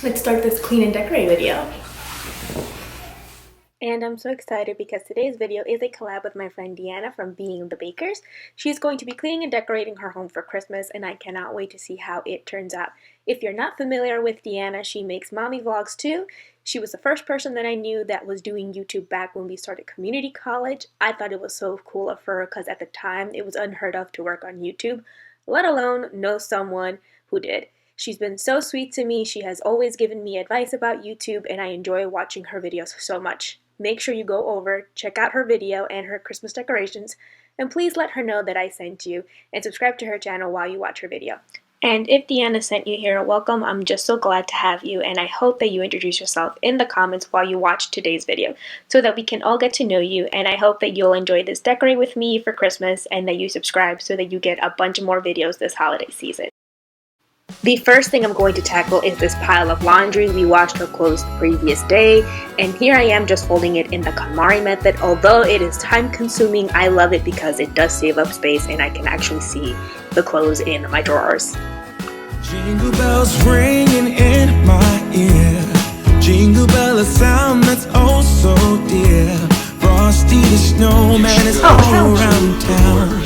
Let's start this clean and decorate video. And I'm so excited because today's video is a collab with my friend Deanna from Being the Bakers. She's going to be cleaning and decorating her home for Christmas, and I cannot wait to see how it turns out. If you're not familiar with Deanna, she makes mommy vlogs too. She was the first person that I knew that was doing YouTube back when we started community college. I thought it was so cool of her because at the time it was unheard of to work on YouTube, let alone know someone who did. She's been so sweet to me. She has always given me advice about YouTube, and I enjoy watching her videos so much. Make sure you go over, check out her video and her Christmas decorations, and please let her know that I sent you, and subscribe to her channel while you watch her video. And if Deanna sent you here, welcome. I'm just so glad to have you, and I hope that you introduce yourself in the comments while you watch today's video so that we can all get to know you, and I hope that you'll enjoy this Decorate With Me for Christmas and that you subscribe so that you get a bunch more videos this holiday season. The first thing I'm going to tackle is this pile of laundry. We washed our clothes the previous day, and here I am just folding it in the KonMari method. Although it is time consuming, I love it because it does save up space and I can actually see the clothes in my drawers. Jingle bells ringing in my ear. Jingle bell, a sound that's oh so dear. Frosty the snowman is all around town.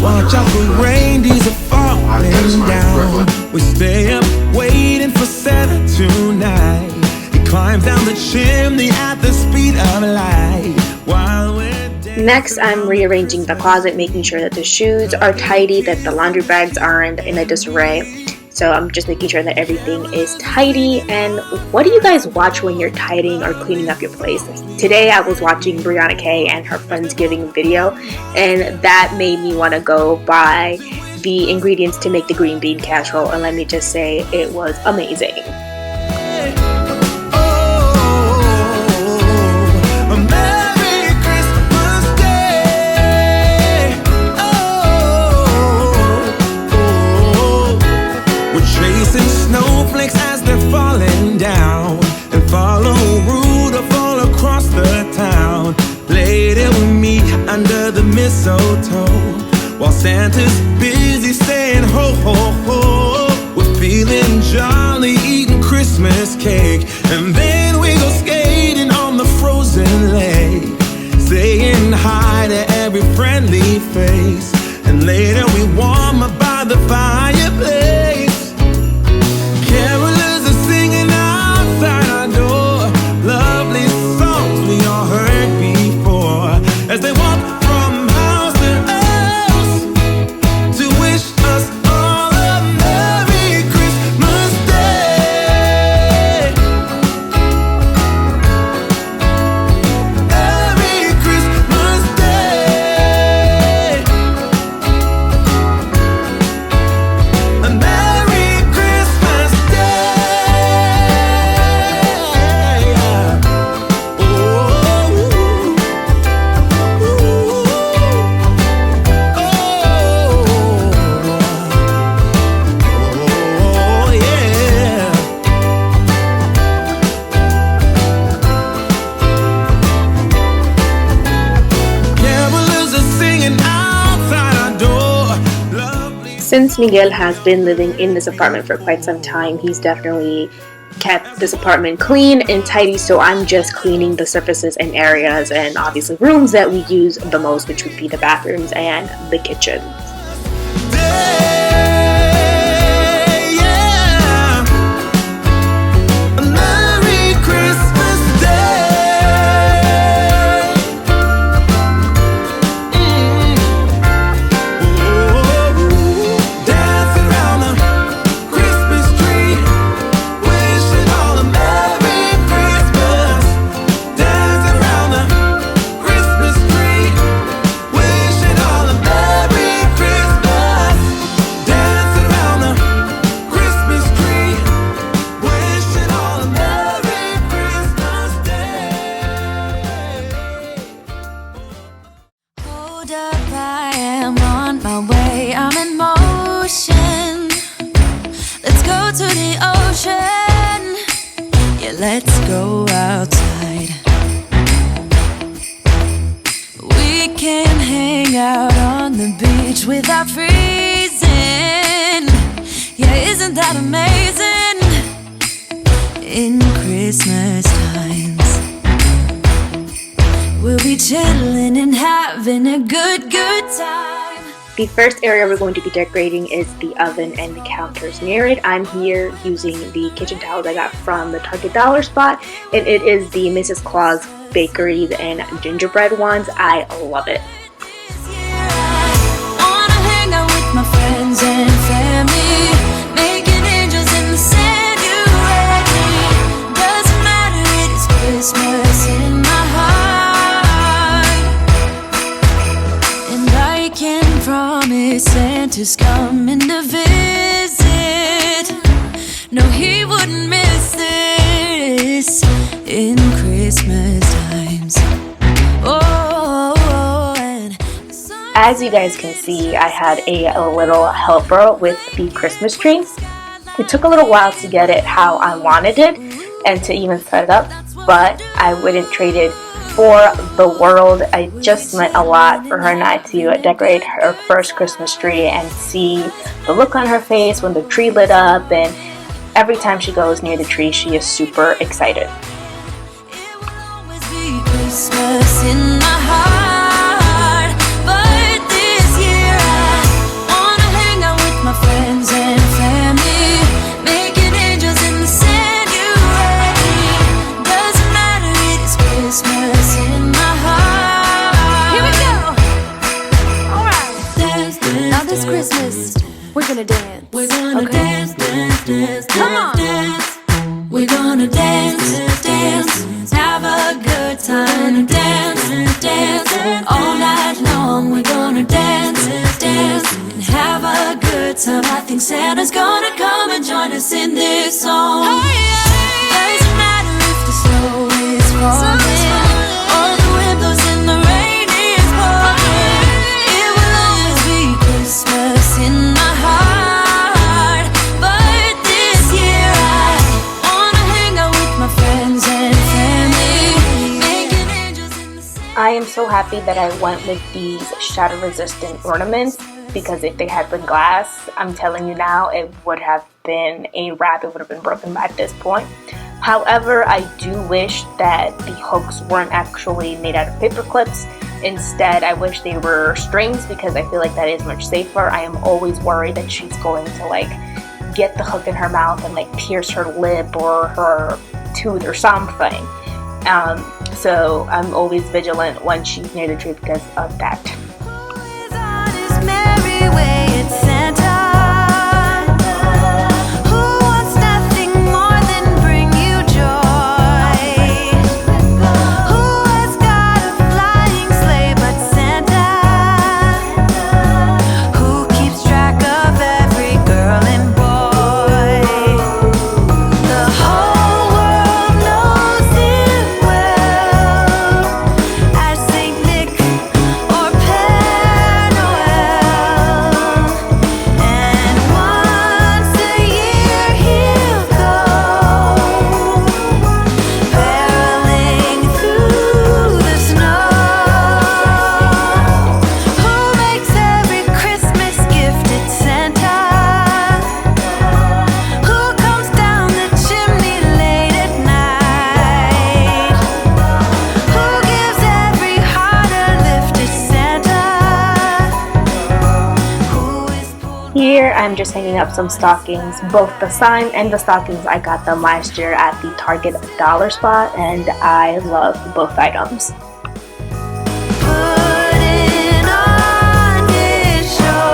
Watch out for reindeers are falling down. We stay up waiting for Santa tonight. He climbs down the chimney at the speed of light. While we're Next, I'm rearranging the closet, making sure that the shoes are tidy, that the laundry bags aren't in a disarray. So I'm just making sure that everything is tidy. And what do you guys watch when you're tidying or cleaning up your place? Today I was watching Brianna Kay and her Friendsgiving video, and that made me want to go buy the ingredients to make the green bean casserole, and let me just say it was amazing. Snowflakes as they're falling down, and follow Rudolph all across the town. Later we meet under the mistletoe, while Santa's busy saying ho ho ho. We're feeling jolly, eating Christmas cake, and then we go skating on the frozen lake, saying hi to every friendly face, and later we warm up by the fireplace. Carolers are singing outside our door, lovely songs we all heard before, as they walk from house to house to wish us all a Merry Christmas Day. Merry Christmas Day. A Merry Christmas Day. Since Miguel has been living in this apartment for quite some time, he's definitely kept this apartment clean and tidy, so I'm just cleaning the surfaces and areas and obviously rooms that we use the most, which would be the bathrooms and the kitchen. Let's go outside. We can hang out on the beach without freezing. Yeah, isn't that amazing? in Christmas times. We'll be chilling and having a good time. The first area we're going to be decorating is the oven and the counters near it. I'm here using the kitchen towels I got from the Target dollar spot, and it is the Mrs. Claus bakeries and gingerbread ones. I love it. This year I wanna hang out with my friends and family, making angels in the sand. You ready? Doesn't matter, it is Christmas in my heart, and I can promise Santa's coming to visit. No, he wouldn't miss this in Christmas times. Oh, and As you guys can see, I had a little helper with the Christmas tree. It took a little while to get it how I wanted it and to even set it up, but I wouldn't trade it for the world. It just meant a lot for her and I to decorate her first Christmas tree and see the look on her face when the tree lit up, and every time she goes near the tree, she is super excited. it will always be Christmas in my heart. But this year I wanna hang out with my friends and family, making angels in the sand. You ready? Doesn't matter, it is Christmas in my heart. Here we go. All right. Dance, dance, now this Christmas, we're gonna dance. We're gonna dance, dance, dance, come on. Dance. We're gonna dance, dance, have a good time. Dance, dance, all night long. We're gonna dance, dance, and have a good time. I think Santa's gonna come and join us in this song. Doesn't matter if the snow is falling or the wind blows and the rain is pouring. It will always be Christmas in my heart. But this year I wanna hang out with my friends and family, making angels in the sand. I am so happy that I went with these shatter resistant ornaments, because if they had been glass, I'm telling you now, it would have been a wrap. It would have been broken by this point. However, I do wish that the hooks weren't actually made out of paper clips. Instead, I wish they were strings, because I feel like that is much safer. I am always worried that she's going to like get the hook in her mouth and like pierce her lip or her tooth or something. So I'm always vigilant when she's near the tree because of that. Who is on his merry way? It's Santa, who wants nothing more than bring you joy. Who has got a flying sleigh but Santa, who keeps track of every girl and boy. The whole world knows him well as Saint Nick or Père Noël. And once a year he'll go barreling through the snow. Who makes every Christmas gift? It's Santa, who comes down the chimney late at night, who gives every heart a lift? It's Santa, who is pulled. Here I'm just hanging up some stockings, both the sign and the stockings. I got them last year at the Target dollar spot, and I love both items. Putting on his show.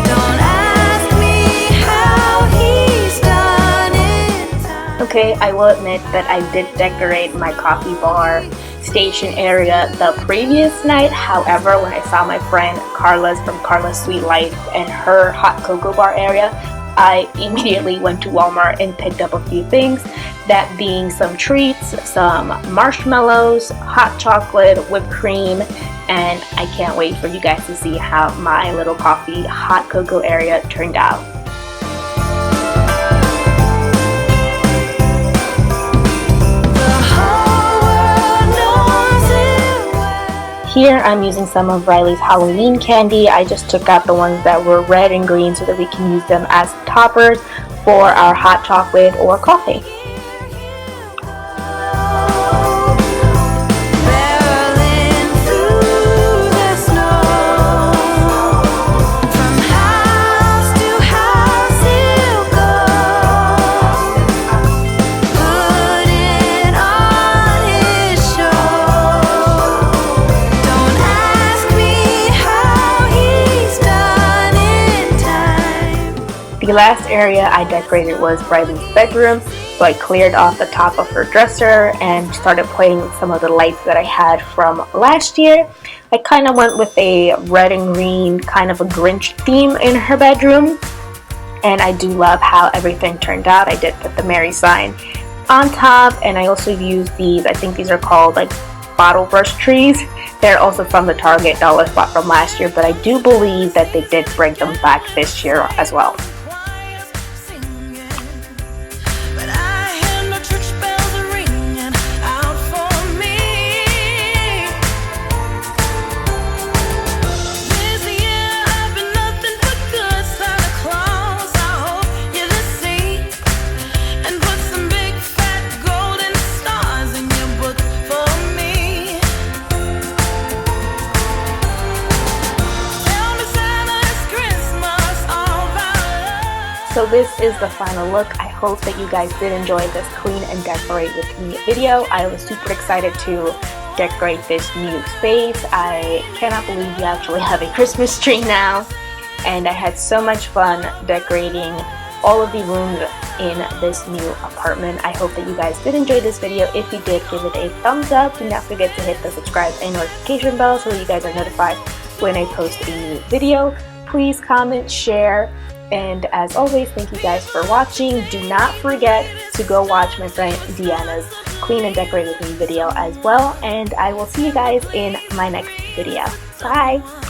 Don't ask me how he's done it. Okay, I will admit that I did decorate my coffee bar station area the previous night. However, when I saw my friend Carla's from Carla's Sweet Life and her hot cocoa bar area, I immediately went to Walmart and picked up a few things, that being some treats, some marshmallows, hot chocolate, whipped cream, and I can't wait for you guys to see how my little coffee hot cocoa area turned out. Here I'm using some of Riley's Halloween candy. I just took out the ones that were red and green so that we can use them as toppers for our hot chocolate or coffee. The last area I decorated was Briley's bedroom, so I cleared off the top of her dresser and started putting some of the lights that I had from last year. I kind of went with a red and green, kind of a Grinch theme in her bedroom, and I do love how everything turned out. I did put the Mary sign on top, and I also used these, I think these are called like bottle brush trees. They're also from the Target dollar spot from last year, but I do believe that they did bring them back this year as well. So this is the final look. I hope that you guys did enjoy this clean and decorate with me video. I was super excited to decorate this new space. I cannot believe we actually have a Christmas tree now. And I had so much fun decorating all of the rooms in this new apartment. I hope that you guys did enjoy this video. If you did, give it a thumbs up. Do not forget to hit the subscribe and notification bell so that you guys are notified when I post a new video. Please comment, share, and as always, thank you guys for watching. Do not forget to go watch my friend Deanna's Clean and Decorate with Me video as well, and I will see you guys in my next video. Bye!